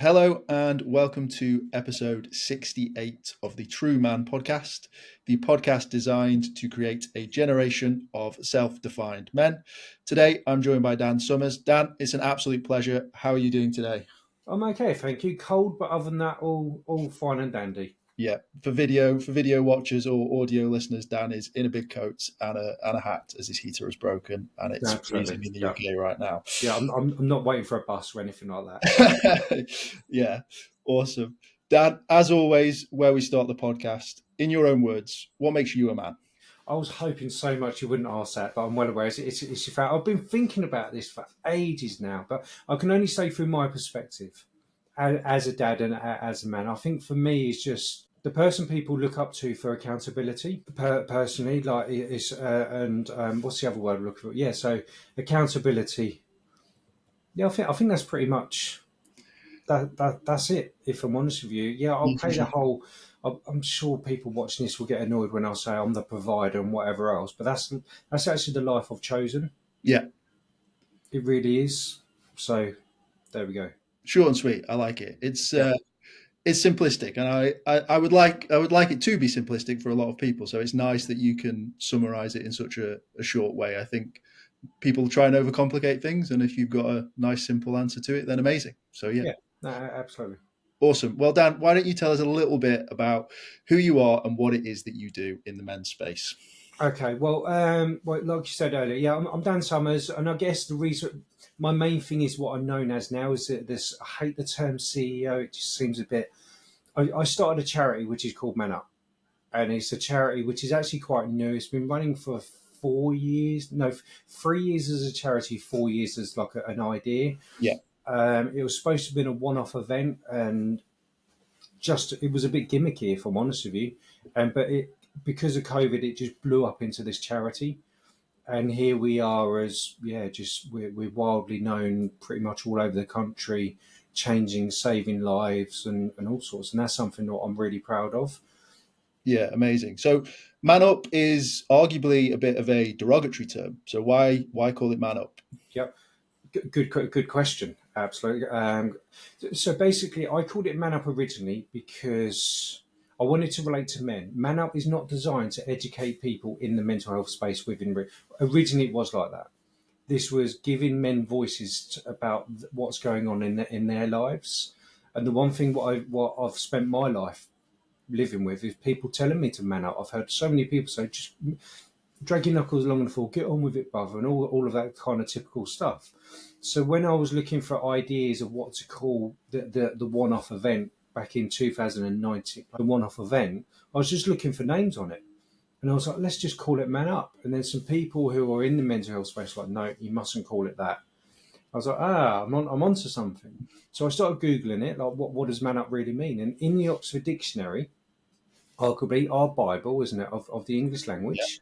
Hello and welcome to episode 68 of the TRUUMAN Podcast, the podcast designed to create a generation of self-defined men. Today, I'm joined by Dan Summers. Dan, it's an absolute pleasure. How are you doing today? I'm okay, thank you. Cold, but other than that, all fine and dandy. Yeah, for video watchers or audio listeners, Dan is in a big coat and a hat as his heater is broken and it's freezing in the UK right now. Yeah, I'm not waiting for a bus or anything like that. Yeah, awesome. Dan, as always, where we start the podcast, in your own words, what makes you a man? I was hoping so much you wouldn't ask that, but I'm well aware. It's your fact. I've been thinking about this for ages now, but I can only say through my perspective as a dad and as a man. I think for me, it's just the person people look up to for accountability. Personally, like it's what's the other word I'm looking for? Yeah, so accountability. Yeah, I think that's pretty much that's it. If I'm honest with you, yeah, I'll play the whole. I'm sure people watching this will get annoyed when I say I'm the provider and whatever else, but that's actually the life I've chosen. Yeah, it really is. So there we go. Short and sweet. I like it. It's simplistic, and I would like it to be simplistic for a lot of people. So it's nice that you can summarize it in such a short way. I think people try and overcomplicate things, and if you've got a nice, simple answer to it, then amazing. So yeah. No, absolutely. Awesome. Well, Dan, why don't you tell us a little bit about who you are and what it is that you do in the men's space? Okay. Well, like you said earlier, yeah, I'm Dan Summers, and I guess the reason, my main thing is what I'm known as now is that this. I hate the term CEO. It just seems a bit. I started a charity which is called MANUP, and it's a charity which is actually quite new. It's been running for 4 years. No, 3 years as a charity, 4 years as like an idea. Yeah. It was supposed to have been a one-off event, and it was a bit gimmicky, if I'm honest with you. But because of COVID, it just blew up into this charity, and here we are we're wildly known pretty much all over the country, saving lives and all sorts, and that's something that I'm really proud of. Yeah, amazing. So MANUP is arguably a bit of a derogatory term. So why call it MANUP? Yep. Good question. Absolutely. So basically, I called it MANUP originally because I wanted to relate to men. MANUP is not designed to educate people in the mental health space originally it was like that. This was giving men voices about what's going on in their lives. And the one thing what I've spent my life living with is people telling me to man up. I've heard so many people say, just drag your knuckles along the floor, get on with it, brother, and all of that kind of typical stuff. So when I was looking for ideas of what to call the one-off event back in 2019, the one-off event, I was just looking for names on it. And I was like, let's just call it Man Up. And then some people who are in the mental health space were like, no, you mustn't call it that. I was like, I'm onto something. So I started Googling it, like what does Man Up really mean? And in the Oxford Dictionary, arguably our Bible, isn't it, of the English language,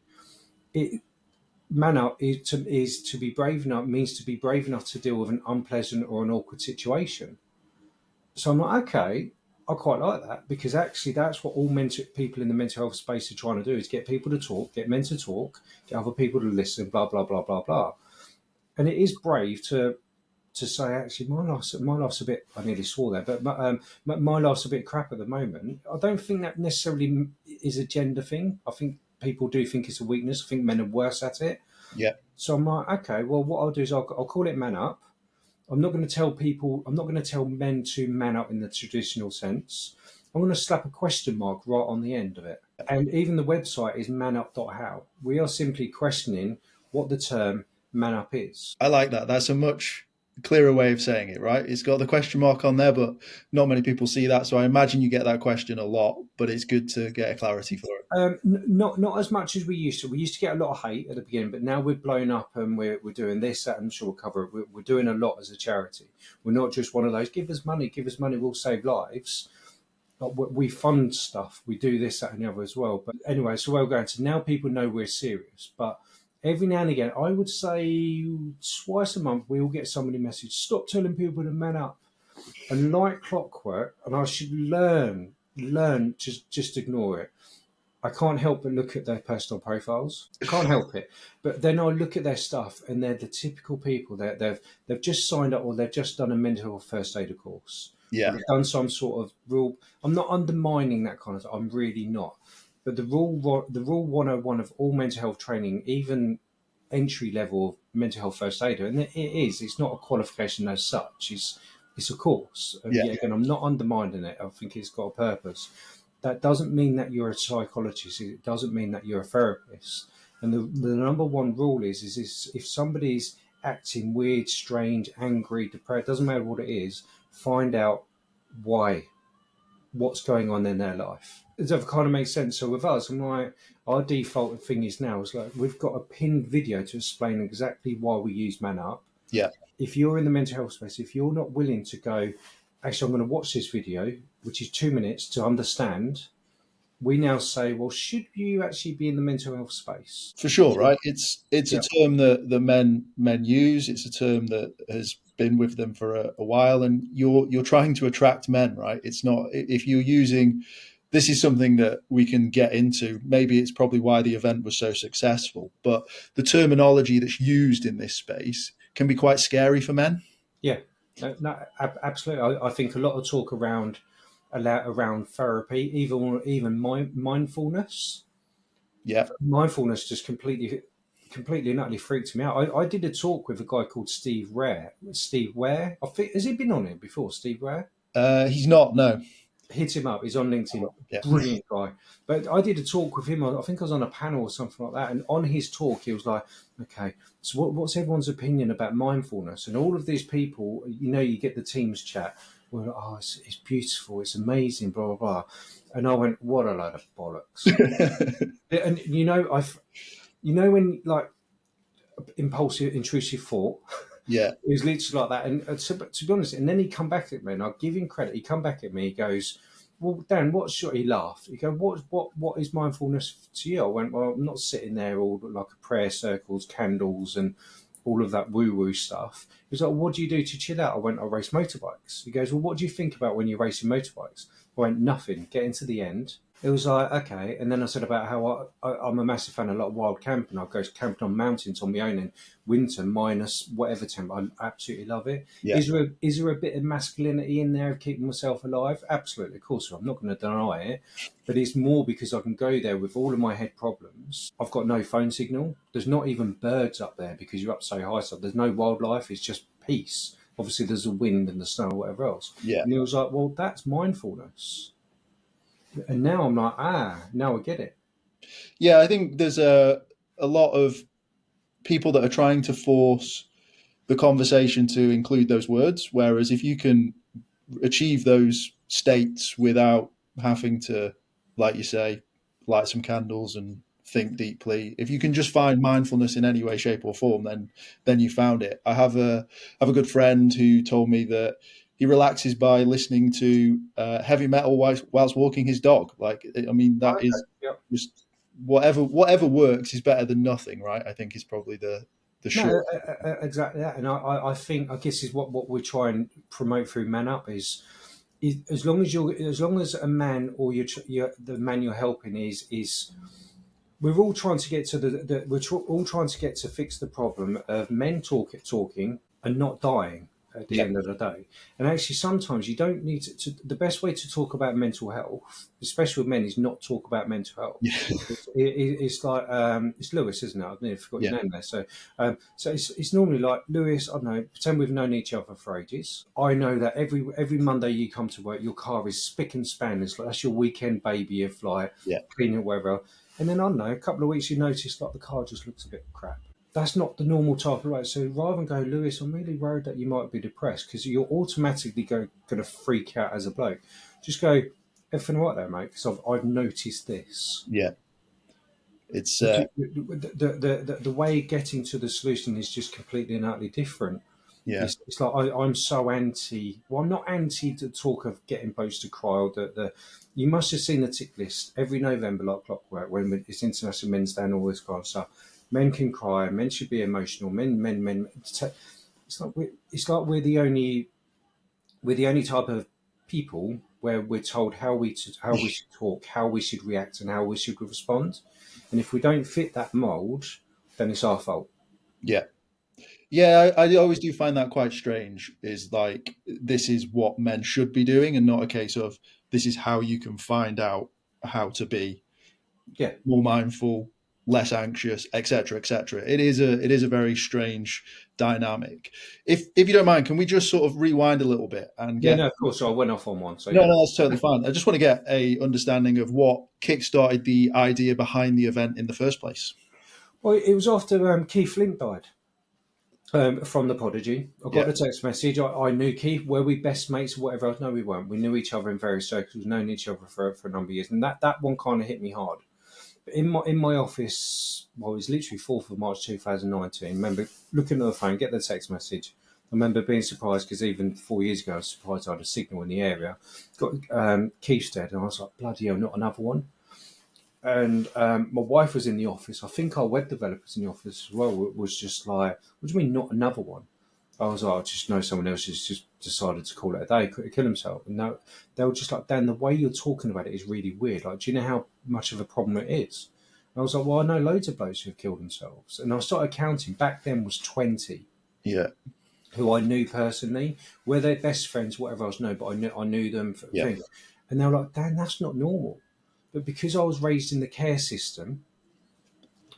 Man Up is to be brave enough, means to be brave enough to deal with an unpleasant or an awkward situation. So I'm like, okay, I quite like that, because actually that's what all people in the mental health space are trying to do, is get people to talk, get men to talk, get other people to listen, blah, blah, blah, blah, blah. And it is brave to say, actually, my life's a bit, I nearly swore there, but my life's a bit crap at the moment. I don't think that necessarily is a gender thing. I think people do think it's a weakness. I think men are worse at it. Yeah. So I'm like, okay, well, what I'll do is I'll call it Man Up. I'm not going to tell men to man up in the traditional sense. I'm going to slap a question mark right on the end of it. And even the website is manup.how. We are simply questioning what the term man up is. I like that. That's a much clearer way of saying it, right? It's got the question mark on there, but not many people see that. So I imagine you get that question a lot, but it's good to get a clarity for it. Not as much as we used to. We used to get a lot of hate at the beginning, but now we've blown up and we're doing this, that, I'm sure we'll cover it. We're doing a lot as a charity. We're not just one of those, give us money, we'll save lives. We fund stuff. We do this, that, and the other as well. But anyway, so we're going to, now people know we're serious. But every now and again, I would say twice a month, we will get somebody message, stop telling people to man up. And like clockwork, and I should learn, just ignore it. I can't help but look at their personal profiles. I can't help it. But then I look at their stuff, and they're the typical people that they've just signed up, or they've just done a mental health first aider course, Yeah. We've done some sort of rule. I'm not undermining that kind of stuff. I'm really not. But the rule 101 of all mental health training, even entry level of mental health first aider, and it is. It's not a qualification as such. It's a course. And Yeah. yet again, I'm not undermining it. I think it's got a purpose. That doesn't mean that you're a psychologist. It doesn't mean that you're a therapist. And the number one rule is if somebody's acting weird, strange, angry, depressed, doesn't matter what it is, find out why, what's going on in their life. Does that kind of make sense? So with us, I'm like, our default thing is now is like we've got a pinned video to explain exactly why we use MANUP. Yeah. If you're in the mental health space, if you're not willing to go, actually, I'm going to watch this video, which is 2 minutes to understand, we now say, well, should you actually be in the mental health space? For sure, right? It's a term that the men use. It's a term that has been with them for a while, and you're trying to attract men, right? It's not, if you're using, this is something that we can get into. Maybe it's probably why the event was so successful, but the terminology that's used in this space can be quite scary for men. Yeah, no, absolutely. I think a lot of talk around therapy, even mindfulness. Yeah. Mindfulness just completely and utterly freaked me out. I did a talk with a guy called Steve Ware. I think, has he been on it before, Steve Ware? He's not, no. Hit him up. He's on LinkedIn. Yeah. Brilliant guy. But I did a talk with him. I think I was on a panel or something like that. And on his talk, he was like, okay, so what's everyone's opinion about mindfulness? And all of these people, you get the Teams chat. Well, oh, it's beautiful. It's amazing, blah, blah, blah. And I went, what a load of bollocks. And, when like impulsive, intrusive thought, yeah, it was literally like that. And to be honest, and then he come back at me, and I'll give him credit. He come back at me. He goes, "Well, Dan, what's your?" He laughed. He goes, "What is mindfulness to you?" I went, "Well, I'm not sitting there all like a prayer circles, candles, and all of that woo-woo stuff." He was like, "What do you do to chill out?" I went, "I race motorbikes." He goes, "Well, what do you think about when you're racing motorbikes?" I went, "Nothing. Getting to the end." It was like, okay. And then I said about how I'm a massive fan of a lot of wild camping. I go camping on mountains on my own in winter, minus whatever temp. I absolutely love it. Yeah. Is there a bit of masculinity in there of keeping myself alive? Absolutely, of course. I'm not going to deny it. But it's more because I can go there with all of my head problems. I've got no phone signal. There's not even birds up there because you're up so high. So there's no wildlife. It's just peace. Obviously, there's the wind and the snow or whatever else. Yeah. And he was like, well, that's mindfulness. And now I'm like, now I get it. Yeah, I think there's a lot of people that are trying to force the conversation to include those words, whereas if you can achieve those states without having to, like you say, light some candles and think deeply, if you can just find mindfulness in any way, shape, or form, then you found it. I have a good friend who told me that he relaxes by listening to heavy metal whilst walking his dog. Like, I mean, that is just whatever works is better than nothing, right? I think is probably the short. No, exactly that. And I think, I guess, is what we try and promote through MANUP is as long as a man or the man you're helping is we're all trying to get to all trying to get to fix the problem of men talking and not dying at the end of the day. And actually, sometimes you don't need to. The best way to talk about mental health, especially with men, is not talk about mental health. Yeah. It's like it's Lewis, isn't it? I've nearly forgot your name there. So it's normally like, Lewis, I don't know, pretend we've known each other for ages. I know that every Monday you come to work, your car is spick and span. It's like that's your weekend baby of like cleaning whatever. And then I don't know, a couple of weeks you notice like the car just looks a bit crap. That's not the normal type of way. So rather than go, Lewis, I'm really worried that you might be depressed, because you're automatically going to freak out as a bloke. Just go, effing right there, mate, because I've noticed this. Yeah. It's the way getting to the solution is just completely and utterly different. Yeah. It's like I'm so anti. Well, I'm not anti the talk of getting blokes to cry. Or you must have seen the tick list every November, like clockwork, when it's International Men's Day and all this kind of stuff. Men can cry. Men should be emotional. Men. It's like we're the only type of people where we're told how we should talk, how we should react, and how we should respond. And if we don't fit that mold, then it's our fault. Yeah. Yeah, I always do find that quite strange. Is like this is what men should be doing, and not a case of this is how you can find out how to be Yeah. more mindful, less anxious, etc., etc. It is a very strange dynamic. If you don't mind, can we just sort of rewind a little bit and Yeah, get? no, of course. So I went off on one. So No, yeah. no, that's totally fine. I just want to get a understanding of what kickstarted the idea behind the event in the first place. Well, it was after Keith Flint died from the Prodigy. I got Yeah, a text message. I knew Keith. Were we best mates or whatever else? No, we weren't. We knew each other in various circles, known each other for a number of years. And that one kind of hit me hard. But in my office, well, it was literally 4th of March 2019. I remember looking at the phone, get the text message. I remember being surprised because even 4 years ago, I was surprised I had a signal in the area. Got Keith's dead, and I was like, bloody hell, not another one. And my wife was in the office. I think our web developers in the office as well. It was just like, what do you mean, not another one? I was like, I just know someone else has just decided to call it a day, kill himself. And they were just like, Dan, the way you're talking about it is really weird. Like, do you know how much of a problem it is? And I was like, well, I know loads of blokes who have killed themselves. And I started counting. Back then was 20 yeah, who I knew personally. Were they best friends, whatever else, no, but I knew them for yeah, things. And they were like, Dan, that's not normal. But because I was raised in the care system,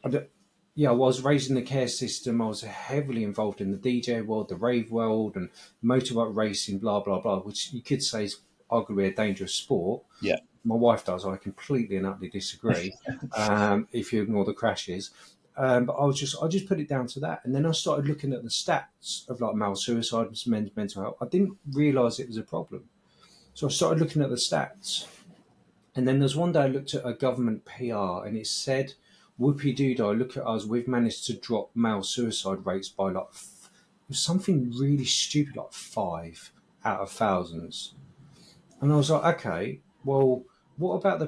I was raised in the care system. I was heavily involved in the DJ world, the rave world, and motorbike racing, blah, blah, blah, which you could say is arguably a dangerous sport. yeah, My wife does. I completely and utterly disagree if you ignore the crashes. But I just put it down to that. And then I started looking at the stats of like male suicide and men's mental health. I didn't realise it was a problem. So I started looking at the stats. And then there's one day I looked at a government PR and it said, whoopie doo look at us, we've managed to drop male suicide rates by like, it was something really stupid, like 5 out of thousands. And I was like, okay, well, what about the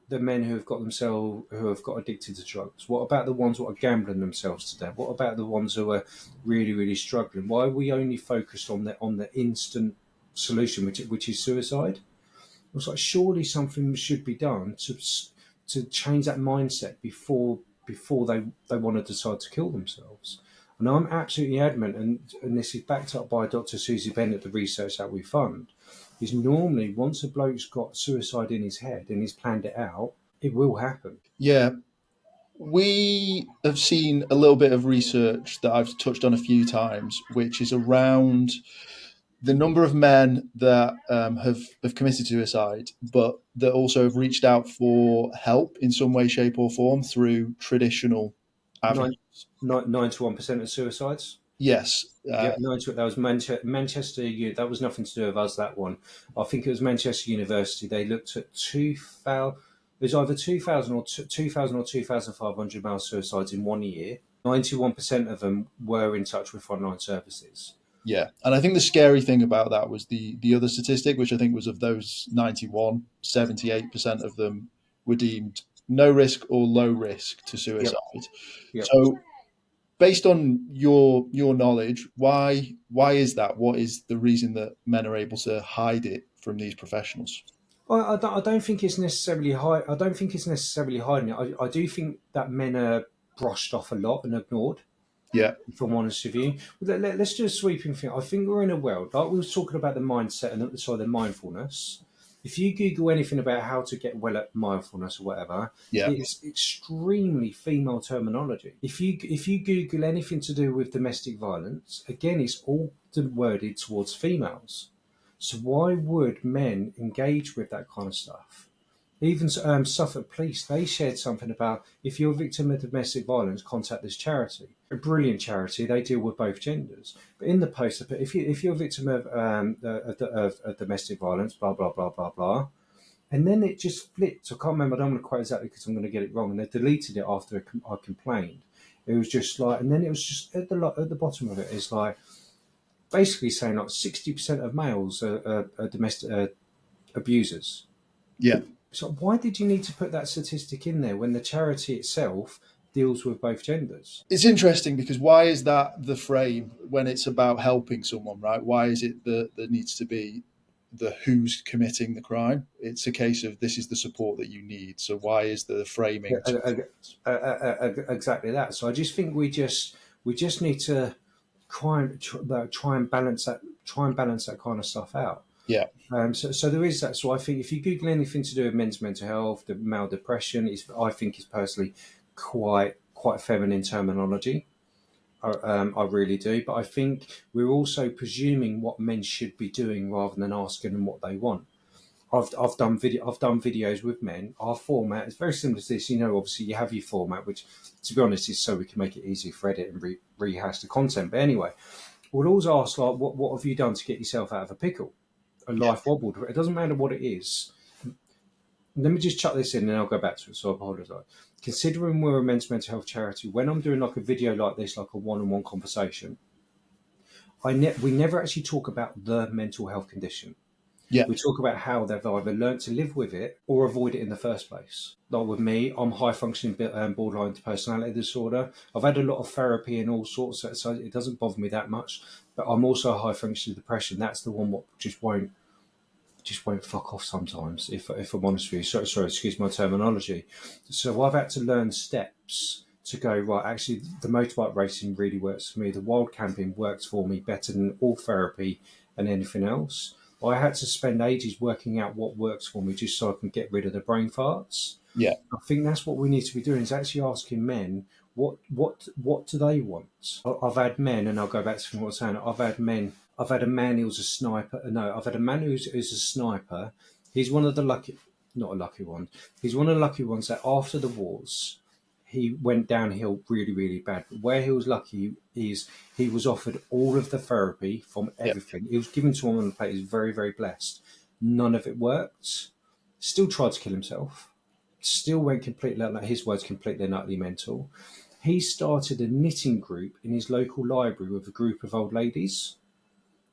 men who have who have got addicted to drugs? What about the ones who are gambling themselves to death? What about the ones who are really, really struggling? Why are we only focused on the instant solution, which is suicide? I was like, surely something should be done to change that mindset before they want to decide to kill themselves. And I'm absolutely adamant, and this is backed up by Dr. Susie Bennett, the research that we fund, is normally once a bloke's got suicide in his head and he's planned it out, it will happen. yeah. We have seen a little bit of research that I've touched on a few times, which is around the number of men that have committed suicide, but that also have reached out for help in some way, shape, or form through traditional Nine, avenues. 91% of suicides. Yes, Yeah, no, that was Manchester. That was nothing to do with us. That one, I think it was Manchester University. They looked at 2,000. It was either 2,000 or 2,000 or 2,500 male suicides in 1 year. 91% of them were in touch with frontline services. yeah, and I think the scary thing about that was the other statistic, which I think was of those 91, 78% of them were deemed no risk or low risk to Yep, suicide. yep. So based on your knowledge, why is that? What is the reason that men are able to hide it from these professionals? Well, I don't think it's necessarily high. I don't think it's necessarily hiding it. I do think that men are brushed off a lot and ignored. Yeah, If I'm honest with you, let's do a sweeping thing. I think we're in a world like we were talking about the mindset and the mindfulness. If you Google anything about how to get well at mindfulness or whatever, yeah, it's extremely female terminology. If you Google anything to do with domestic violence, again, it's all worded towards females. So why would men engage with that kind of stuff? Even Suffolk Police, they shared something about if you're a victim of domestic violence, contact this charity. A brilliant charity. They deal with both genders. But in the post, if you're a victim of domestic violence, blah blah blah blah blah, and then it just flipped. I can't remember. I don't want to quote exactly because I'm going to get it wrong. And they deleted it after I complained. It was just like, and then it was just at the bottom of it is like basically saying like 60% of males are domestic abusers. yeah. So why did you need to put that statistic in there when the charity itself deals with both genders? It's interesting because why is that the frame when it's about helping someone, right? Why is it that there needs to be the who's committing the crime? It's a case of this is the support that you need. So why is the Yeah, framing? exactly that. So I just think we We just need to try and balance that kind of stuff out. Yeah. So there is that. So I think if you Google anything to do with men's mental health, the male depression, I think is personally quite feminine terminology. I really do. But I think we're also presuming what men should be doing rather than asking them what they want. I've done videos with men. Our format is very similar to this. Obviously you have your format, which, to be honest, is so we can make it easier for edit and rehash the content. But anyway, we'll always ask, like, what have you done to get yourself out of a pickle? A life wobbled. It doesn't matter what it is. Let me just chuck this in and I'll go back to it, so I apologise. Considering we're a men's mental health charity, when I'm doing like a video like this, like a one-on-one conversation, we never actually talk about the mental health condition. Yeah. We talk about how they've either learned to live with it or avoid it in the first place. Like with me, I'm high functioning borderline personality disorder. I've had a lot of therapy and all sorts, so it doesn't bother me that much. But I'm also a high functioning depression. That's the one what just won't fuck off sometimes, if I'm honest with you. Sorry, excuse my terminology. So I've had to learn steps to go, right, actually the motorbike racing really works for me. The wild camping works for me better than all therapy and anything else. I had to spend ages working out what works for me just so I can get rid of the brain farts. Yeah. I think that's what we need to be doing, is actually asking men what do they want. I've had men, and I'll go back to what I was saying. I've had a man who's a sniper. No, I've had a man who's a sniper. He's one of the not a lucky one. He's one of the lucky ones that after the wars, he went downhill really, really bad. But where he was lucky is he was offered all of the therapy from everything. It was given to him on the plate. He's very, very blessed. None of it worked. Still tried to kill himself. Still went completely, like his words, completely and utterly mental. He started a knitting group in his local library with a group of old ladies.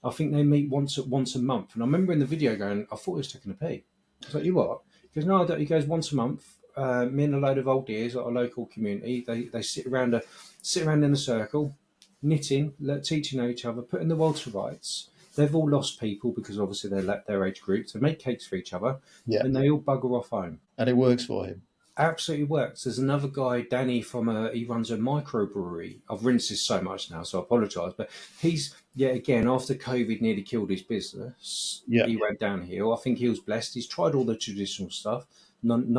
I think they meet once a month. And I remember in the video going, I thought he was taking a pee. I was like, you what? He goes, no, I don't. He goes, once a month. Me and a load of old dears at a local community, they sit around in a circle, knitting, teaching each other, putting the world to rights. They've all lost people because obviously they're their age group. They make cakes for each other, and they all bugger off home. And it works for him. Absolutely works. There's another guy, Danny, he runs a microbrewery. I've rinsed this so much now, so I apologise. But he's, again, after COVID nearly killed his business, he went downhill. I think he was blessed. He's tried all the traditional stuff. None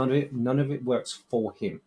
of it works for him.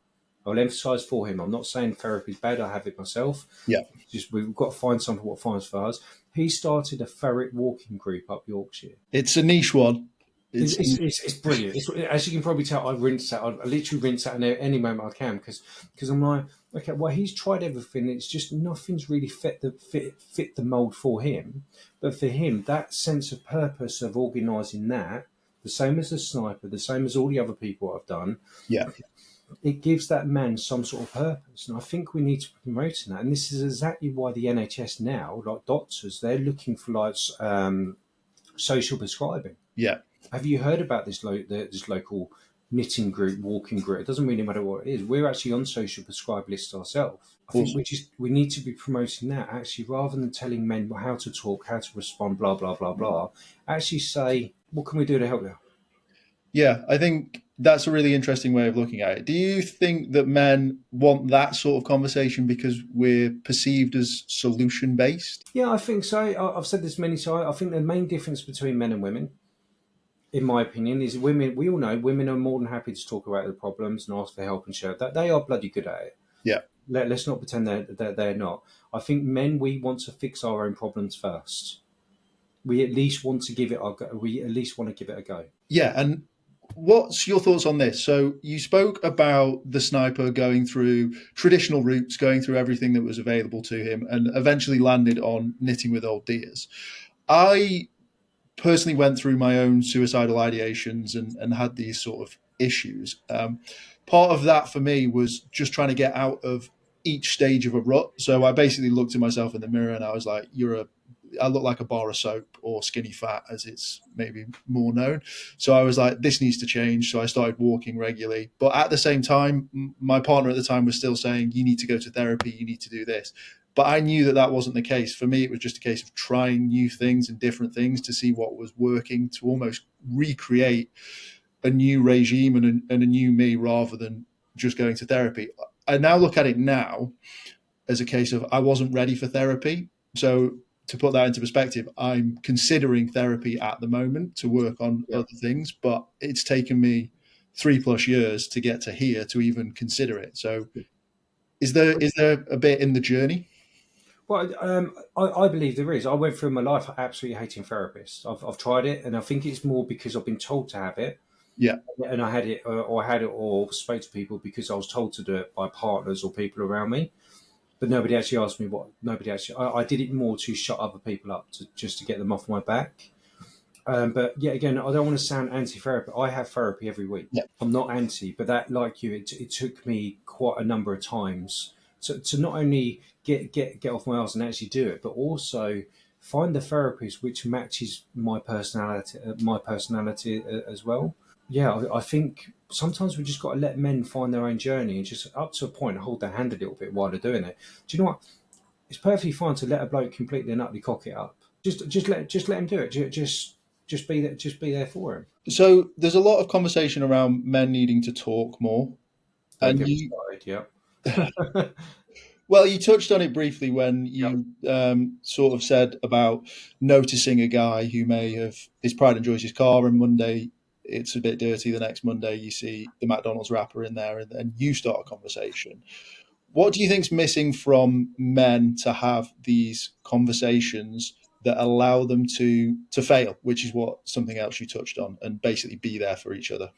I'll emphasise for him. I'm not saying therapy is bad. I have it myself. Yeah. Just we've got to find something what finds for us. He started a ferret walking group up Yorkshire. It's a niche one. It's brilliant. As you can probably tell, I literally rinse that at any moment I can because I'm like, okay, well, he's tried everything. It's just nothing's really fit the mold for him. But for him, that sense of purpose of organising that, the same as the sniper, the same as all the other people I've done. Yeah. It gives that man some sort of purpose. And I think we need to be promoting that. And this is exactly why the NHS now, like doctors, they're looking for like social prescribing. Yeah. Have you heard about this local knitting group, walking group? It doesn't really matter what it is. We're actually on social prescribe lists ourselves. I think we need to be promoting that actually, rather than telling men how to talk, how to respond, blah, blah, blah, blah. Actually say, what can we do to help you? Yeah, I think that's a really interesting way of looking at it. Do you think that men want that sort of conversation because we're perceived as solution-based? Yeah, I think so. I've said this many times. I think the main difference between men and women, in my opinion, is women. We all know women are more than happy to talk about the problems and ask for help and share. That they are bloody good at it. Yeah. Let's not pretend they're not. I think men, we want to fix our own problems first. We at least want to give it a go. Yeah, and what's your thoughts on this? So you spoke about the sniper going through traditional routes, going through everything that was available to him, and eventually landed on knitting with old dears. I personally went through my own suicidal ideations and had these sort of issues. Part of that for me was just trying to get out of each stage of a rut. So I basically looked at myself in the mirror and I was like, I look like a bar of soap, or skinny fat as it's maybe more known. So I was like, this needs to change. So I started walking regularly. But at the same time, my partner at the time was still saying, you need to go to therapy, you need to do this. But I knew that wasn't the case. For me, it was just a case of trying new things and different things to see what was working, to almost recreate a new regime and a new me rather than just going to therapy. I now look at it now as a case of I wasn't ready for therapy. So to put that into perspective, I'm considering therapy at the moment to work on Yeah. other things, but it's taken me 3+ years to get to here to even consider it. So is there a bit in the journey? Well, I believe there is. I went through my life absolutely hating therapists. I've tried it, and I think it's more because I've been told to have it, Yeah. and I had it, or spoke to people because I was told to do it by partners or people around me. But nobody actually asked me what. Nobody actually. I did it more to shut other people up, just to get them off my back. But yeah, again, I don't want to sound anti-therapy. I have therapy every week. Yeah. I'm not anti, but that, like you, it took me quite a number of times to not only get off my ass and actually do it, but also find the therapist which matches my personality as well. Yeah, I think sometimes we just got to let men find their own journey and just up to a point hold their hand a little bit while they're doing it. Do you know what? It's perfectly fine to let a bloke completely and utterly cock it up. Just let him do it. Just be there. Just be there for him. So there's a lot of conversation around men needing to talk more. Don't And get me you, started. Yeah. well, you touched on it briefly when Yep. you sort of said about noticing a guy who may have his pride and joy's his car, and Monday it's a bit dirty. The next Monday you see the McDonald's wrapper in there, and you start a conversation. What do you think's missing from men to have these conversations that allow them to fail, which is what something else you touched on, and basically be there for each other?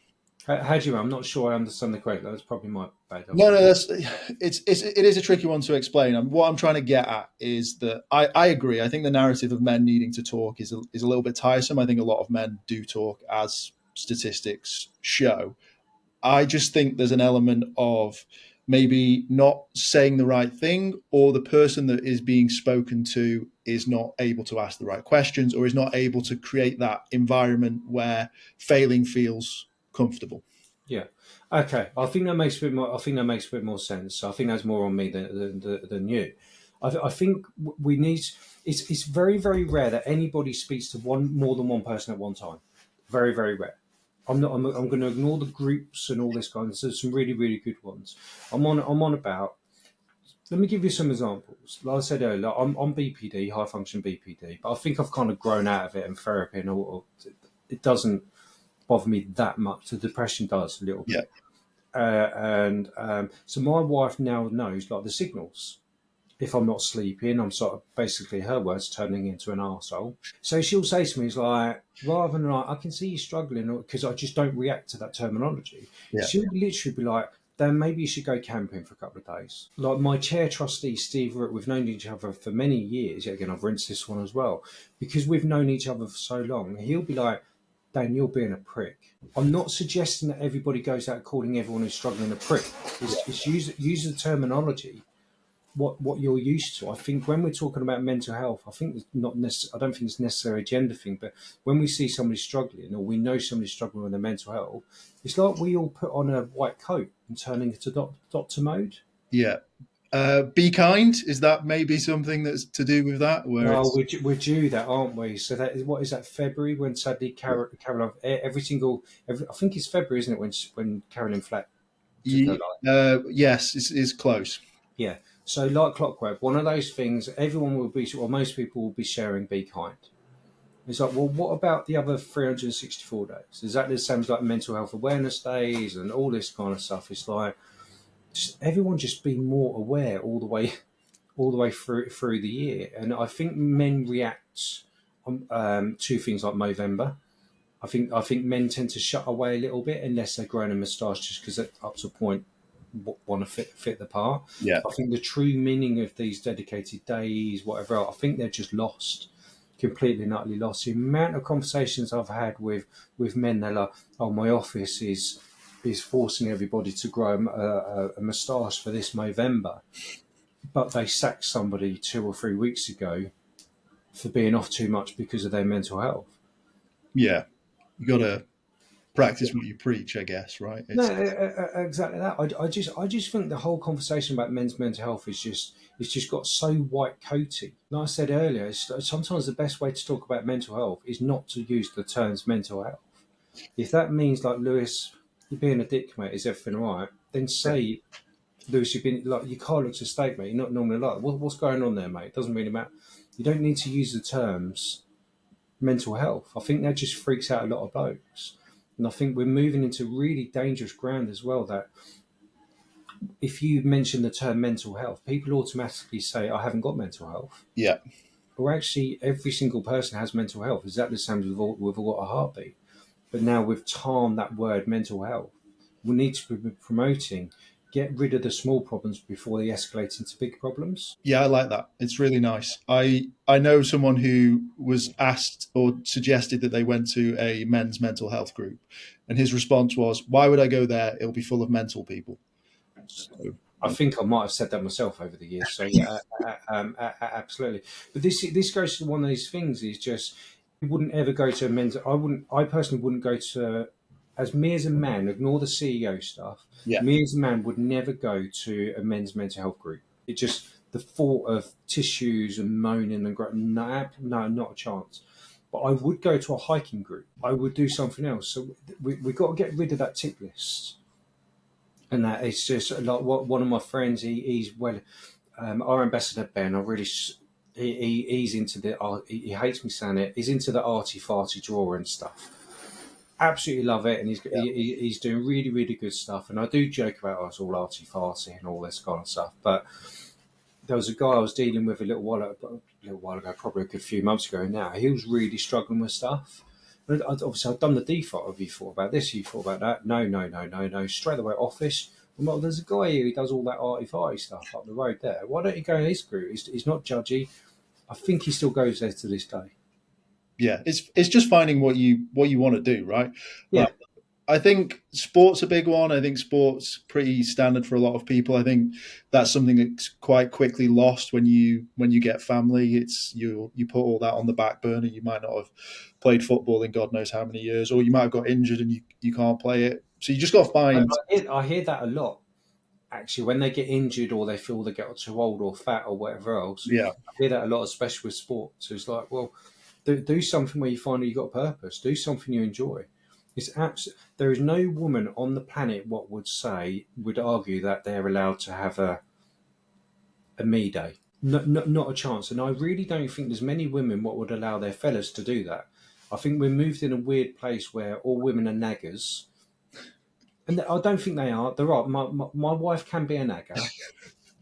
How do you? I'm not sure I understand the question. That's probably my bad. No, it is a tricky one to explain. And what I'm trying to get at is that I agree. I think the narrative of men needing to talk is a little bit tiresome. I think a lot of men do talk, as statistics show. I just think there's an element of maybe not saying the right thing, or the person that is being spoken to is not able to ask the right questions, or is not able to create that environment where failing feels comfortable. Yeah. Okay. I think that makes a bit more. I think that makes a bit more sense. I think that's more on me than you. I think we need. It's very very rare that anybody speaks to more than one person at one time. Very very rare. I'm not. I'm going to ignore the groups and all this kind of. There's some really really good ones. I'm on about. Let me give you some examples. Like I said earlier, I'm BPD, high function BPD, but I think I've kind of grown out of it in therapy and all. It doesn't bother me that much. The depression does a little Yeah. bit. So my wife now knows like the signals. If I'm not sleeping, I'm sort of basically her words turning into an arsehole. So she'll say to me, "It's like rather than like I can see you struggling," because I just don't react to that terminology. Yeah. She'll literally be like, "Then maybe you should go camping for a couple of days." Like my chair trustee Steve, we've known each other for many years. Again, I've rinsed this one as well because we've known each other for so long. He'll be like, Dan, you're being a prick. I'm not suggesting that everybody goes out calling everyone who's struggling a prick. It's use the terminology what you're used to. I think when we're talking about mental health, I think it's not I don't think it's necessarily a gender thing, but when we see somebody struggling or we know somebody's struggling with their mental health, it's like we all put on a white coat and turn into doctor mode. Yeah. Be kind. Is that maybe something that's to do with that? Where No, it's we're due that, aren't we? So that what is that February when sadly Caroline I think it's February, isn't it? When Carolyn Flack took her life. yes, it's close. Yeah. So like clockwork, one of those things everyone will be, or most people will be sharing. Be kind. It's like, well, what about the other 364 days? Is that the same as like mental health awareness days and all this kind of stuff? It's like everyone just be more aware all the way through the year. And I think men react to things like Movember. I think men tend to shut away a little bit unless they're growing a moustache, just because up to a point want to fit the part. Yeah. I think the true meaning of these dedicated days, whatever else, I think they're just lost, completely and utterly lost. The amount of conversations I've had with men, they're like, "Oh, my office is forcing everybody to grow a moustache for this Movember." But they sacked somebody 2 or 3 weeks ago for being off too much because of their mental health. Yeah. You got to practice what you preach, I guess, right? No, exactly that. I just think the whole conversation about men's mental health is just got so white coaty. Like I said earlier, sometimes the best way to talk about mental health is not to use the terms mental health. If that means like Lewis, you're being a dick, mate, is everything all right? Then say Lewis, you've been like, your car looks a steak, mate. You're not normally like, what's going on there, mate? It doesn't really matter. You don't need to use the terms mental health. I think that just freaks out a lot of blokes. And I think we're moving into really dangerous ground as well, that if you mention the term mental health, people automatically say, I haven't got mental health. Yeah. Or actually, every single person has mental health. Exactly the same as we've all got a heartbeat. But now we've tarned that word mental health. We need to be promoting, get rid of the small problems before they escalate into big problems. Yeah, I like that. It's really nice. I know someone who was asked or suggested that they went to a men's mental health group, and his response was, "Why would I go there? It'll be full of mental people." So, I think I might have said that myself over the years. So yeah, absolutely. But this goes to one of these things. Is just you wouldn't ever go to a men's. I wouldn't. I personally wouldn't go to. As me as a man, ignore the CEO stuff. yeah, Me as a man would never go to a men's mental health group. It just the thought of tissues and moaning and no, not a chance. But I would go to a hiking group. I would do something else. So we've got to get rid of that tick list. And that it's just like what one of my friends, he's well, our ambassador Ben. I really, he's into the. He hates me saying it. He's into the arty farty drawing stuff. Absolutely love it, and he's doing really really good stuff. And I do joke about us all arty farty and all this kind of stuff. But there was a guy I was dealing with a little while ago, probably a good few months ago now. He was really struggling with stuff. Obviously, I've done the default. Have you thought about this? You thought about that? No. Straight away, office. Well, there's a guy here who does all that arty-farty stuff up the road there. Why don't you go in his group? He's not judgy. I think he still goes there to this day. yeah. It's just finding what you want to do, right? Yeah. Like, I think sport's a big one. I think sport's pretty standard for a lot of people. I think that's something that's quite quickly lost when you get family. It's you put all that on the back burner. You might not have played football in God knows how many years, or you might have got injured and you can't play it. So you just got to find. I hear that a lot. Actually, when they get injured or they feel they get too old or fat or whatever else, Yeah, I hear that a lot, especially with sports. It's like, well, do something where you find that you've got a purpose. Do something you enjoy. There is no woman on the planet would argue that they're allowed to have a me day. Not a chance. And I really don't think there's many women what would allow their fellas to do that. I think we're moved in a weird place where all women are naggers. And I don't think they are. There are. My wife can be a nagger.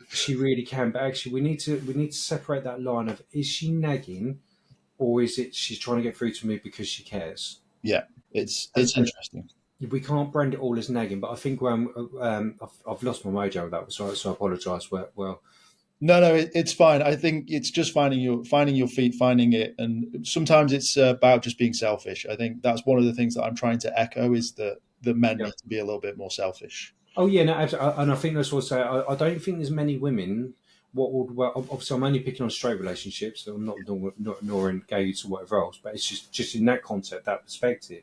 She really can. But actually, we need to separate that line of, is she nagging, or is it she's trying to get through to me because she cares? yeah. It's interesting. We can't brand it all as nagging. But I think I've lost my mojo with that, so I apologise. Well, No, it's fine. I think it's just finding your feet, finding it, and sometimes it's about just being selfish. I think that's one of the things that I'm trying to echo is that the men yeah. need to be a little bit more selfish. Oh yeah, no, and I think that's what I say. I don't think there's many women. Obviously I'm only picking on straight relationships. So I'm not nor engaged or whatever else. But it's just in that concept, that perspective.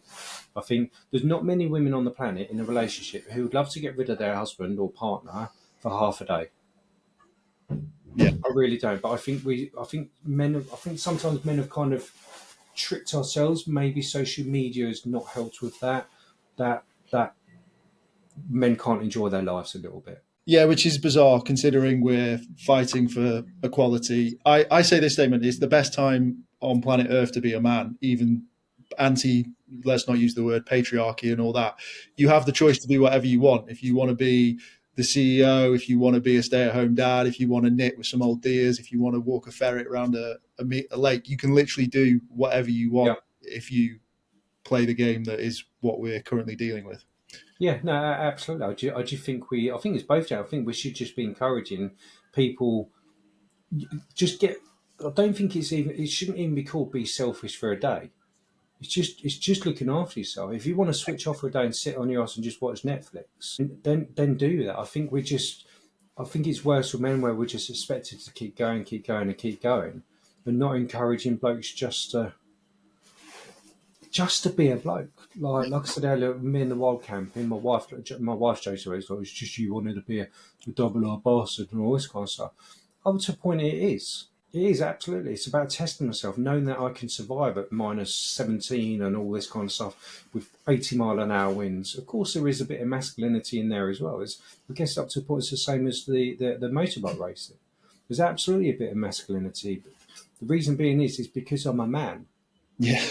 I think there's not many women on the planet in a relationship who would love to get rid of their husband or partner for half a day. Yeah, I really don't. But I think sometimes men have kind of tricked ourselves. Maybe social media has not helped with that. That men can't enjoy their lives a little bit. yeah, which is bizarre considering we're fighting for equality. I say this statement: it's the best time on planet Earth to be a man, even anti. Let's not use the word patriarchy and all that. You have the choice to be whatever you want. If you want to be the CEO, if you want to be a stay-at-home dad, if you want to knit with some old deers, if you want to walk a ferret around a lake, you can literally do whatever you want if you play the game that is what we're currently dealing with. Yeah, no, absolutely. I do think I think it's both. I think we should just be encouraging people. Just get. I don't think it shouldn't even be called be selfish for a day. It's just looking after yourself. If you want to switch off for a day and sit on your ass and just watch Netflix, then do that. I think it's worse for men where we're just expected to keep going, and not encouraging blokes just to be a bloke. Like I said earlier, me and the wild camping, my wife jokes away, it's like, it's just you wanted to be a double R bastard and all this kind of stuff. Up to a point it is. It is, absolutely. It's about testing myself, knowing that I can survive at minus 17 and all this kind of stuff with 80-mile-an-hour winds. Of course, there is a bit of masculinity in there as well. I guess up to a point, it's the same as the motorbike racing. There's absolutely a bit of masculinity. But the reason being is because I'm a man. Yeah.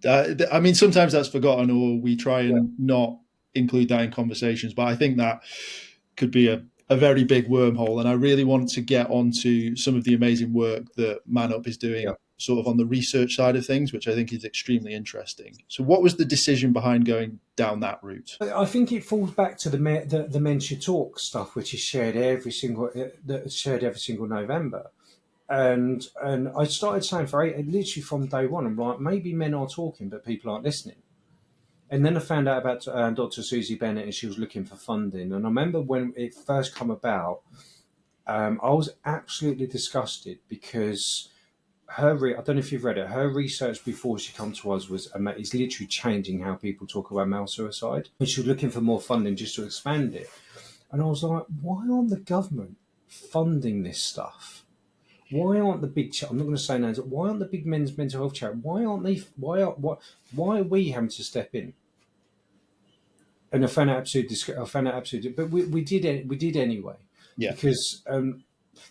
I mean, sometimes that's forgotten, or we try Yeah. and not include that in conversations. But I think that could be a very big wormhole. And I really want to get onto some of the amazing work that MANUP is doing, Yeah. sort of on the research side of things, which I think is extremely interesting. So, what was the decision behind going down that route? I think it falls back to the Men Should Talk stuff, which is shared every single November. And I started saying literally from day one, I'm like, maybe men are talking, but people aren't listening. And then I found out about Dr. Susie Bennett, and she was looking for funding. And I remember when it first come about, I was absolutely disgusted because I don't know if you've read it. Her research before she come to us is literally changing how people talk about male suicide. And she was looking for more funding just to expand it. And I was like, why aren't the government funding this stuff? Why aren't the big? I'm not going to say names. Why aren't the big men's mental health charity? Why aren't they? Why are we having to step in? And I found it absolutely. But we did anyway. Yeah. Because there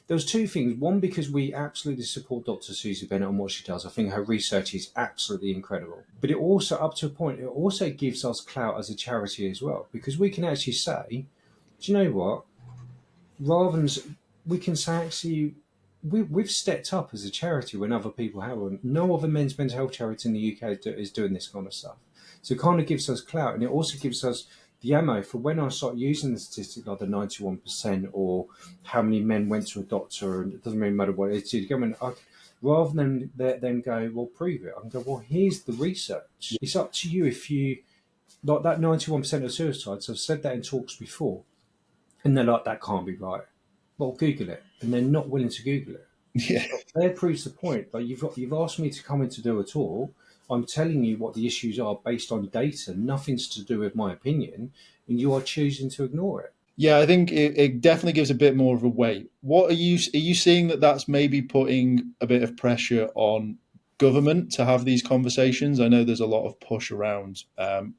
was two things. One, because we absolutely support Dr. Susie Bennett and what she does. I think her research is absolutely incredible. But it also, up to a point, it also gives us clout as a charity as well, because we can actually say, do you know what? Rather than we can say actually. We've stepped up as a charity when other people haven't. No other men's mental health charity in the UK is doing this kind of stuff. So it kind of gives us clout, and it also gives us the ammo for when I start using the statistic like the 91% or how many men went to a doctor, and it doesn't really matter what it is. Rather than them go, well, prove it. I can go, well, here's the research. It's up to you if you like that 91% of suicides. I've said that in talks before, and they're like, that can't be right. Well, Google it, and they're not willing to Google it. Yeah. That proves the point. Like you've asked me to come in to do a talk. I'm telling you what the issues are based on data. Nothing's to do with my opinion, and you are choosing to ignore it. Yeah, I think it definitely gives a bit more of a weight. What are you seeing that that's maybe putting a bit of pressure on government to have these conversations? I know there's a lot of push around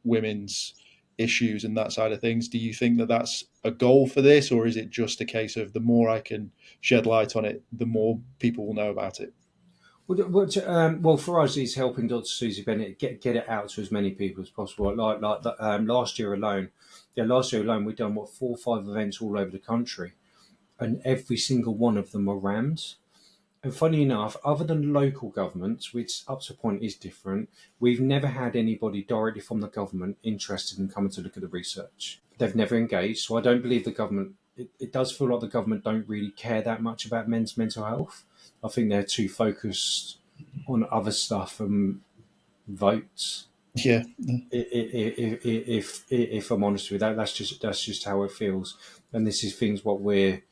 women's issues and that side of things. Do you think that that's a goal for this, or is it just a case of the more I can shed light on it, the more people will know about it? Well, for us, it's helping Dr. Susie Bennett get it out to as many people as possible. Last year alone, we've done 4 or 5 events all over the country, and every single one of them were rammed. And funny enough, other than local governments, which up to a point is different, we've never had anybody directly from the government interested in coming to look at the research. They've never engaged, so I don't believe the government. It does feel like the government don't really care that much about men's mental health. I think they're too focused on other stuff and votes. Yeah. If I'm honest with that, that's just how it feels, and this is things what we're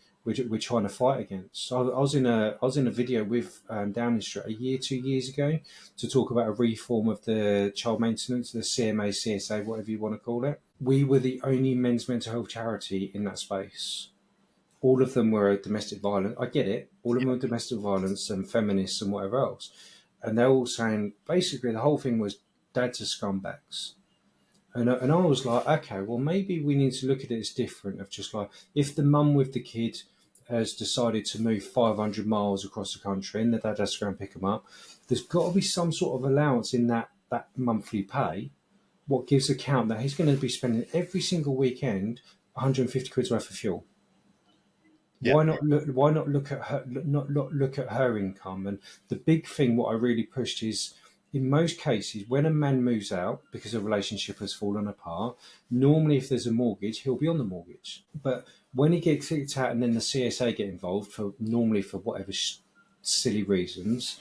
trying to fight against. So I was in a video with Downing Street 2 years ago to talk about a reform of the child maintenance, the CMA, CSA, whatever you want to call it. We were the only men's mental health charity in that space. All of them were domestic violence. I get it. All of them were domestic violence and feminists and whatever else. And they're all saying, basically, the whole thing was dads are scumbags. And I was like, okay, well, maybe we need to look at it as different, of just like, if the mum with the kid has decided to move 500 miles across the country and the dad has to go and pick them up, there's got to be some sort of allowance in that monthly pay, what gives account that he's going to be spending every single weekend 150 quid's worth of fuel. Yeah. Why not look at her? Not look at her income. And the big thing, what I really pushed is, in most cases, when a man moves out because a relationship has fallen apart, normally if there's a mortgage, he'll be on the mortgage. But when he gets kicked out and then the CSA get involved for whatever silly reasons,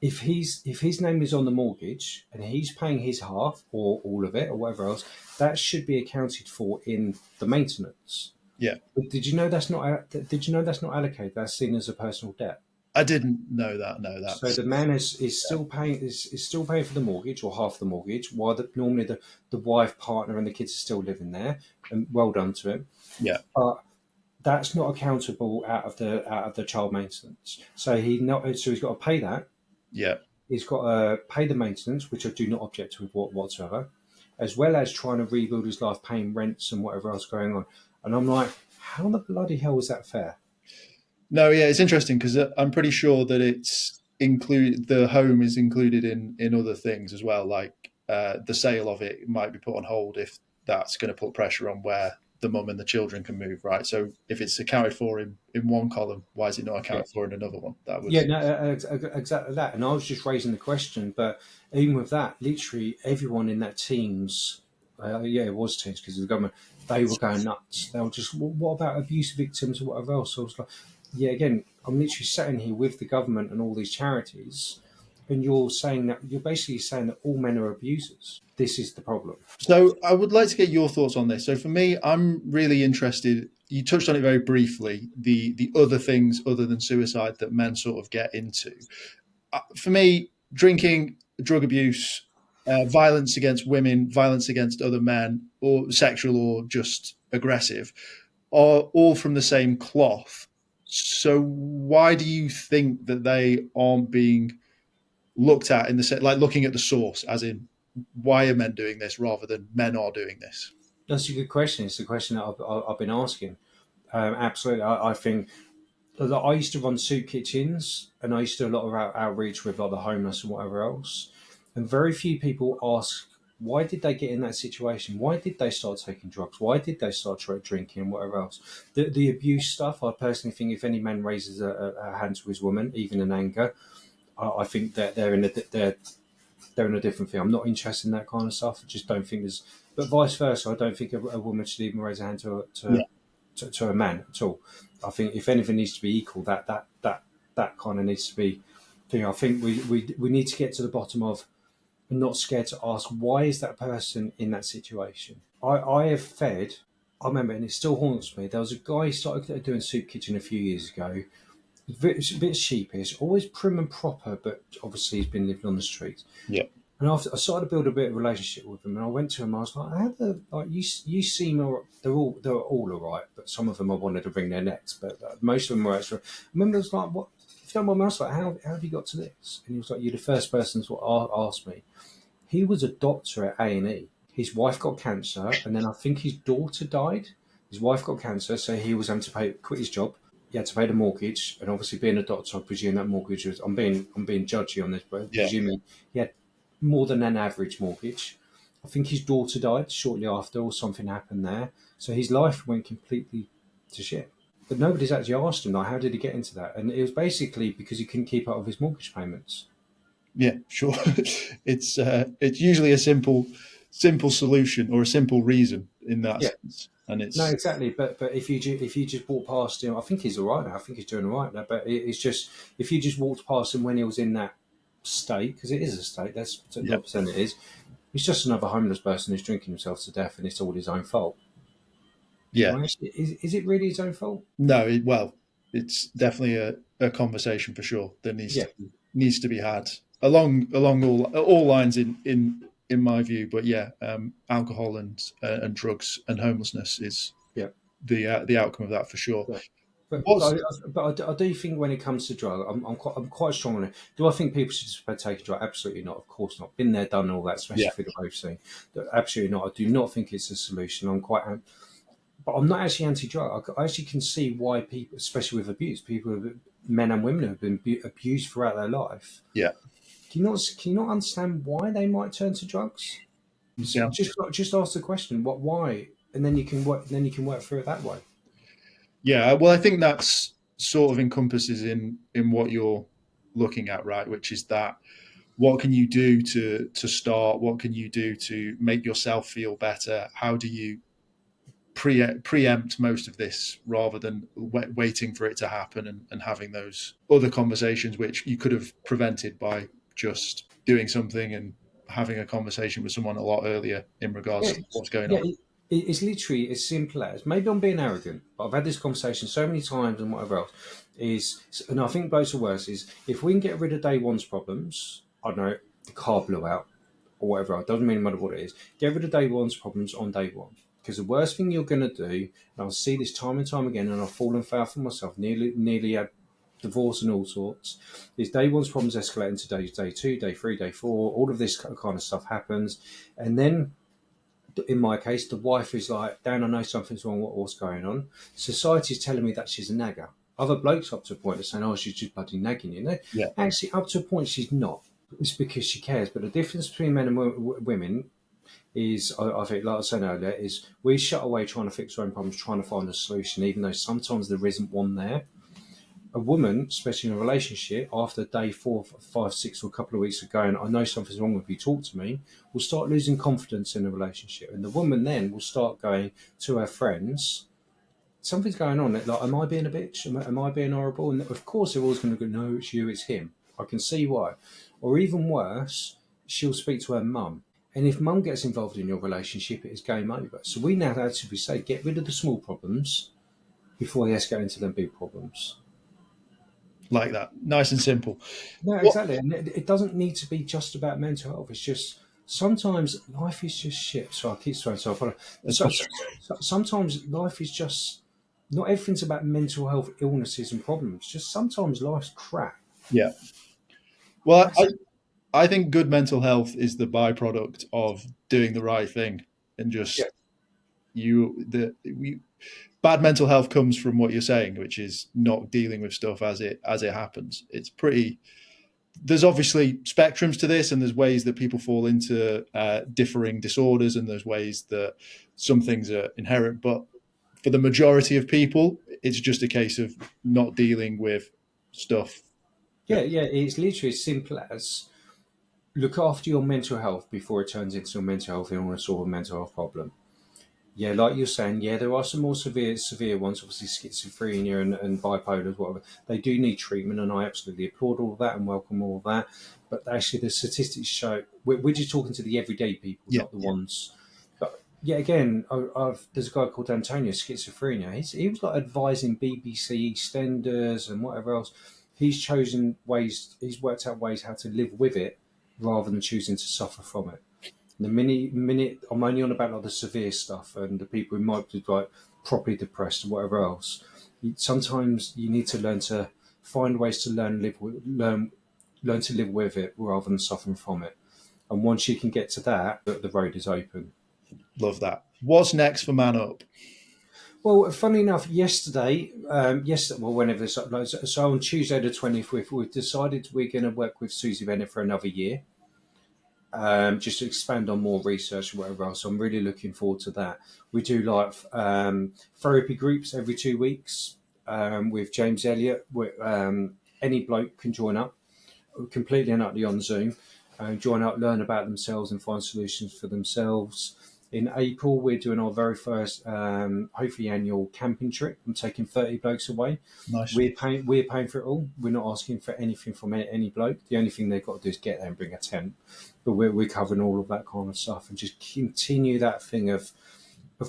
if his name is on the mortgage and he's paying his half or all of it or whatever else, that should be accounted for in the maintenance. Yeah. But did you know that's not? Did you know that's not allocated? That's seen as a personal debt. I didn't know that. No, that's So the man is still paying for the mortgage or half the mortgage, while normally the wife, partner, and the kids are still living there. And well done to him. Yeah. But that's not accountable out of the child maintenance. So he's got to pay that. Yeah. He's got to pay the maintenance, which I do not object to whatsoever, as well as trying to rebuild his life, paying rents and whatever else going on. And I'm like, how the bloody hell is that fair? No, yeah, it's interesting because I'm pretty sure that it's include the home is included in other things as well. Like the sale of it might be put on hold if that's going to put pressure on where the mum and the children can move, right? So if it's accounted for in one column, why is it not accounted for in another one? That was Exactly that. And I was just raising the question, but even with that, literally everyone in that teams, it was teams because of the government, they were going nuts. They were just, what about abuse victims or whatever else? So I was like, yeah, again, I'm literally sitting here with the government and all these charities, and you're basically saying that all men are abusers. This is the problem. So I would like to get your thoughts on this. So for me, I'm really interested. You touched on it very briefly. The other things other than suicide that men sort of get into. For me, drinking, drug abuse, violence against women, violence against other men, or sexual or just aggressive, are all from the same cloth. So why do you think that they aren't being looked at in the like looking at the source, as in why are men doing this rather than men are doing this? That's a good question. It's the question that I've been asking. Absolutely. I think that I used to run soup kitchens and I used to do a lot of outreach with like the homeless and whatever else. And very few people ask, why did they get in that situation? Why did they start taking drugs? Why did they start drinking and whatever else? The abuse stuff, I personally think if any man raises a hand to his woman, even in anger, I think that they're in a different thing. I'm not interested in that kind of stuff. I just don't think there's. But vice versa, I don't think a woman should even raise a hand to a man at all. I think if anything needs to be equal, that kind of needs to be. I think we need to get to the bottom of. I'm not scared to ask why is that person in that situation. I have fed. I remember, and it still haunts me. There was a guy who started doing soup kitchen a few years ago. A bit sheepish, always prim and proper, but obviously he's been living on the streets. Yeah. And after I started to build a bit of a relationship with him, and I went to him, I was like, you seem all right. They're all right, but some of them I wanted to bring their necks, but most of them were actually. I remember I was like, what? If you don't mind me, I was like, how have you got to this? And he was like, you're the first person to ask me. He was a doctor at A&E. His wife got cancer, and then I think his daughter died. His wife got cancer, so he was having to quit his job. He had to pay the mortgage, and obviously being a doctor, I presume that mortgage was. I'm being judgy on this, but presuming he had more than an average mortgage. I think his daughter died shortly after, or something happened there, so his life went completely to shit. But nobody's actually asked him, like, how did he get into that? And it was basically because he couldn't keep up with his mortgage payments. Yeah, sure. It's usually a simple solution or a simple reason in that sense, and it's no, exactly. But if you just walk past him, I think he's all right now. I think he's doing all right now. But it's just if you just walked past him when he was in that state, because it is a state. That's what percent it is. He's just another homeless person who's drinking himself to death, and it's all his own fault. Yeah. Right? Is it really his own fault? No, it's definitely a conversation for sure that needs to be had along all lines in my view. But alcohol and drugs and homelessness is the outcome of that for sure. Yeah. But I do think when it comes to drug, I'm quite strong on it. Do I think people should take a drug? Absolutely not. Of course not. Been there, done all that, especially for the rave scene. Absolutely not. I do not think it's a solution. But I'm not actually anti-drug. I actually can see why people, especially with abuse, men and women have been abused throughout their life. Yeah. Can you not understand why they might turn to drugs? Yeah. Just ask the question, why, and then you can work through it that way. Yeah, well, I think that's sort of encompasses in what you're looking at, right? Which is that what can you do to start? What can you do to make yourself feel better? How do you preempt most of this rather than waiting for it to happen and having those other conversations which you could have prevented by just doing something and having a conversation with someone a lot earlier in regards to what's going on. It's literally as simple as, maybe I'm being arrogant, but I've had this conversation so many times and whatever else, and I think both are worse, is if we can get rid of day one's problems, I don't know, the car blew out or whatever, it doesn't really matter what it is, get rid of day one's problems on day one. Because the worst thing you're going to do, and I'll see this time and time again, and I've fallen foul for myself, nearly had divorce and all sorts, is day one's problems escalate into day two, day three, day four. All of this kind of stuff happens. And then, in my case, the wife is like, Dan, I know something's wrong. What's going on? Society's telling me that she's a nagger. Other blokes up to a point are saying, oh, she's just bloody nagging you. No, Yeah. actually, up to a point, she's not. It's because she cares. But the difference between men and women is, I think, like I said earlier, is we shut away trying to fix our own problems, trying to find a solution, even though sometimes there isn't one there. A woman, especially in a relationship, after day 4, 5, 6, or a couple of weeks of going, I know something's wrong with you, talk to me, will start losing confidence in the relationship. And the woman then will start going to her friends, something's going on. Like, am I being a bitch? Am I being horrible? And of course, they're always going to go, no, it's you, it's him. I can see why. Or even worse, she'll speak to her mum. And if mum gets involved in your relationship, it is game over. So we now actually say, get rid of the small problems before they escalate into them big problems. Like that. Nice and simple. No, exactly. And it doesn't need to be just about mental health. It's just, sometimes life is just shit. So I keep throwing myself on. Sometimes life is just, not everything's about mental health illnesses and problems. Just sometimes life's crap. Yeah. Well, I think good mental health is the byproduct of doing the right thing, and just bad mental health comes from what you're saying, which is not dealing with stuff as it happens. It's pretty. There's obviously spectrums to this, and there's ways that people fall into differing disorders, and there's ways that some things are inherent. But for the majority of people, it's just a case of not dealing with stuff. Yeah, it's literally as simple as look after your mental health before it turns into a mental health illness or a mental health problem. Yeah, like you're saying, yeah, there are some more severe ones, obviously schizophrenia and bipolar, whatever. They do need treatment, and I absolutely applaud all of that and welcome all of that. But actually, the statistics show we're just talking to the everyday people, not the ones. But yeah, again, there's a guy called Antonio, schizophrenia. He was like advising BBC EastEnders and whatever else. He's worked out ways how to live with it rather than choosing to suffer from it. The minute I'm only on about like the severe stuff and the people who might be like properly depressed or whatever else. Sometimes you need to learn to find ways to learn to live with it rather than suffering from it. And once you can get to that, the road is open. Love that. What's next for MANUP? Well, funny enough, yesterday, whenever this uploads, so on Tuesday the 25th, we've decided we're going to work with Susie Bennett for another year. Just to expand on more research or whatever else. So I'm really looking forward to that. We do like therapy groups every 2 weeks with James Elliott. Any bloke can join up, completely and utterly on Zoom. Join up, learn about themselves and find solutions for themselves. In April, we're doing our very first, hopefully annual camping trip. I'm taking 30 blokes away. Nice. We're paying for it all. We're not asking for anything from any bloke. The only thing they've got to do is get there and bring a tent. But we're covering all of that kind of stuff and just continue that thing of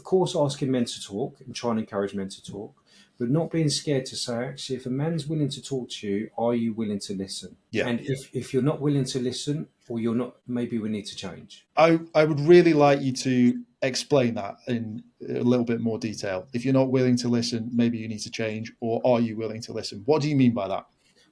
course, asking men to talk and trying to encourage men to talk, but not being scared to say, actually, if a man's willing to talk to you, are you willing to listen? Yeah. And if you're not willing to listen, or you're not, maybe we need to change. I would really like you to explain that in a little bit more detail. If you're not willing to listen, maybe you need to change, or are you willing to listen? What do you mean by that?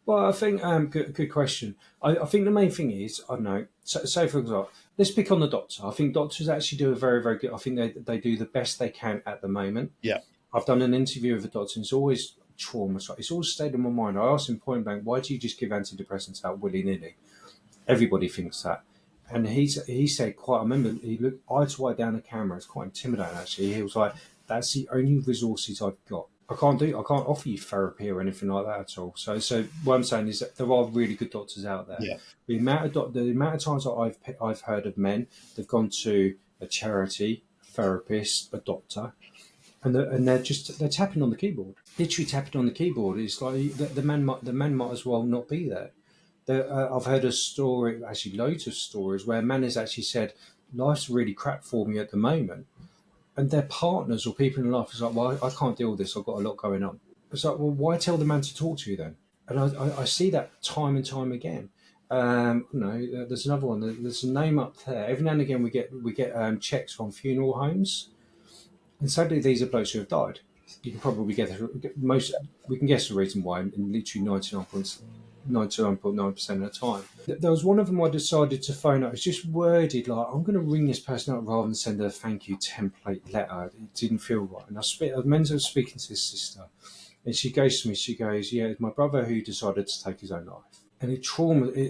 Well, I think good question. I think the main thing is, I don't know, say for example, let's pick on the doctor. I think doctors actually do a very, very good, I think they do the best they can at the moment. Yeah. I've done an interview with a doctor, and it's always trauma. It's always stayed in my mind. I asked him point blank, why do you just give antidepressants out willy-nilly? Everybody thinks that. And he said quite, I remember he looked eye to eye down the camera. It's quite intimidating, actually. He was like, that's the only resources I've got. I can't offer you therapy or anything like that at all. So what I'm saying is that there are really good doctors out there. Yeah. The amount of times that I've heard of men, they've gone to a charity, therapist, a doctor, and they're tapping on the keyboard, literally tapping on the keyboard. It's like the man might as well not be there. I've heard a story, actually loads of stories, where a man has actually said, life's really crap for me at the moment. And their partners or people in life is like, well, I can't deal with this. I've got a lot going on. It's like, well, why tell the man to talk to you then? And I see that time and time again. There's another one. There's a name up there. Every now and again we get checks from funeral homes. And sadly, these are blokes who have died. You can probably we can guess the reason why in literally 99.9% of the time. There was one of them I decided to phone up. It's just worded like, I'm going to ring this person up rather than send a thank you template letter. It didn't feel right. And I was speaking to his sister, and she goes to me, yeah, it's my brother who decided to take his own life. And it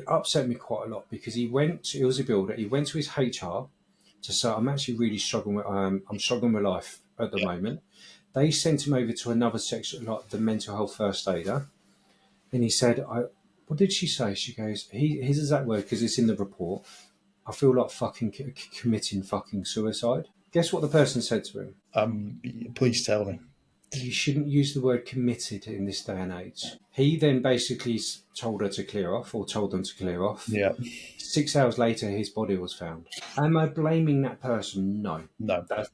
upset me quite a lot because he was a builder, he went to his HR to say, I'm actually really struggling with life at the moment. They sent him over to another section, like the mental health first aider. And he said, what did she say? She goes, his exact word, because it's in the report, I feel like fucking committing fucking suicide. Guess what the person said to him? Please tell me. You shouldn't use the word committed in this day and age. He then basically told her to clear off, or told them to clear off. Yeah. 6 hours later, his body was found. Am I blaming that person? No.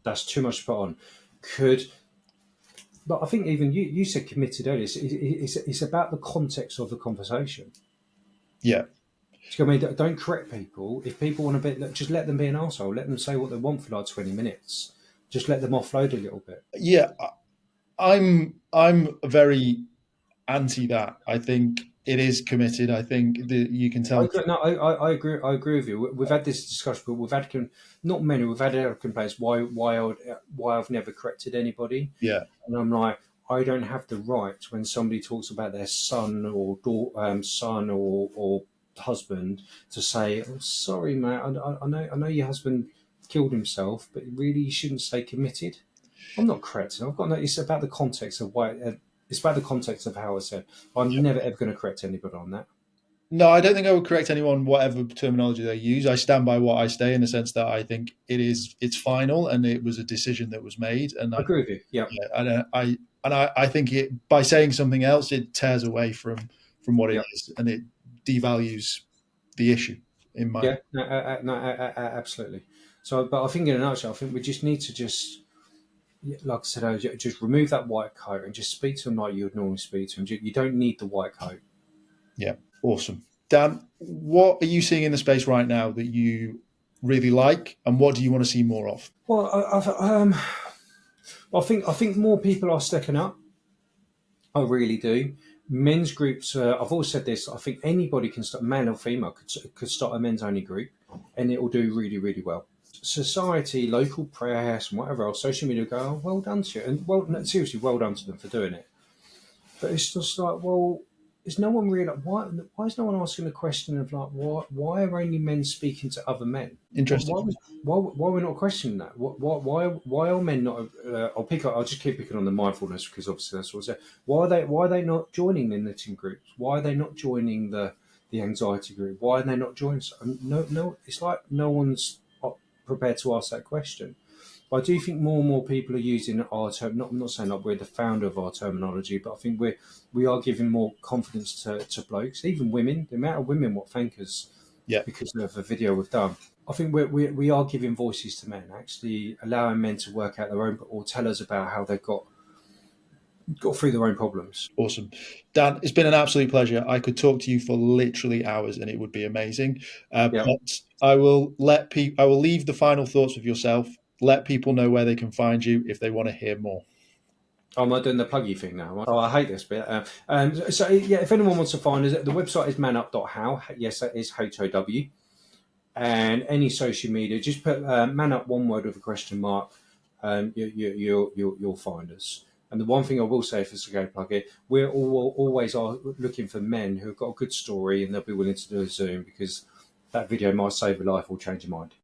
That's too much to put on. But I think even you said committed earlier. It's about the context of the conversation. Yeah. I mean, don't correct people. If people want to be, just let them be an arsehole. Let them say what they want for like 20 minutes. Just let them offload a little bit. Yeah. I'm very anti that. I think it is committed. I think that you can tell. I agree. I agree with you. We've had this discussion, but we've had not many. We've had other complaints. Why I've never corrected anybody. Yeah. And I'm like, I don't have the right when somebody talks about their son or daughter, son or husband to say, "Oh, sorry, mate. I know your husband killed himself, but really you shouldn't say committed." I'm not correcting. I've got no. It's about the context of why. It's about the context of how I said. I'm never ever going to correct anybody on that. No, I don't think I would correct anyone, whatever terminology they use. I stand by what I say in the sense that I think it's final and it was a decision that was made. And I agree with you. Yeah. I think by saying something else, it tears away from what it is and it devalues the issue in my. Yeah, absolutely. So, but I think in a nutshell, I think we just need to like I said, just remove that white coat and just speak to them like you would normally speak to them. You don't need the white coat. Yeah, awesome. Dan, what are you seeing in the space right now that you really like, and what do you want to see more of? Well, I think more people are stepping up. I really do. Men's groups. I've always said this. I think anybody can start, male or female, could start a men's only group, and it will do really, really well. Society, local press, and whatever else, social media go, oh, well done to you, and seriously, well done to them for doing it. But it's just like, well, is no one really why is no one asking the question of like why are only men speaking to other men? Interesting. Why we're not questioning that? Why are men not? I'll just keep picking on the mindfulness because obviously that's what I said. Why are they not joining the knitting groups? Why are they not joining the anxiety group? Why are they not joining? No, it's like no one's prepared to ask that question. But I do think more and more people are using our term. I'm not saying like we're the founder of our terminology, but I think we are giving more confidence to blokes, even women. The amount of women what thank us because of the video we've done. I think we are giving voices to men, actually allowing men to work out their own or tell us about how they've got through their own problems. Awesome. Dan, it's been an absolute pleasure. I could talk to you for literally hours and it would be amazing. But I will leave the final thoughts with yourself. Let people know where they can find you if they want to hear more. Am I doing the pluggy thing now? Oh, I hate this bit. So if anyone wants to find us, the website is manup.how. Yes, that is HOW. And any social media, just put manup one word with a question mark. You'll find us. And the one thing I will say, if it's a go plug it, we're always looking for men who have got a good story and they'll be willing to do a Zoom because that video might save a life or change your mind.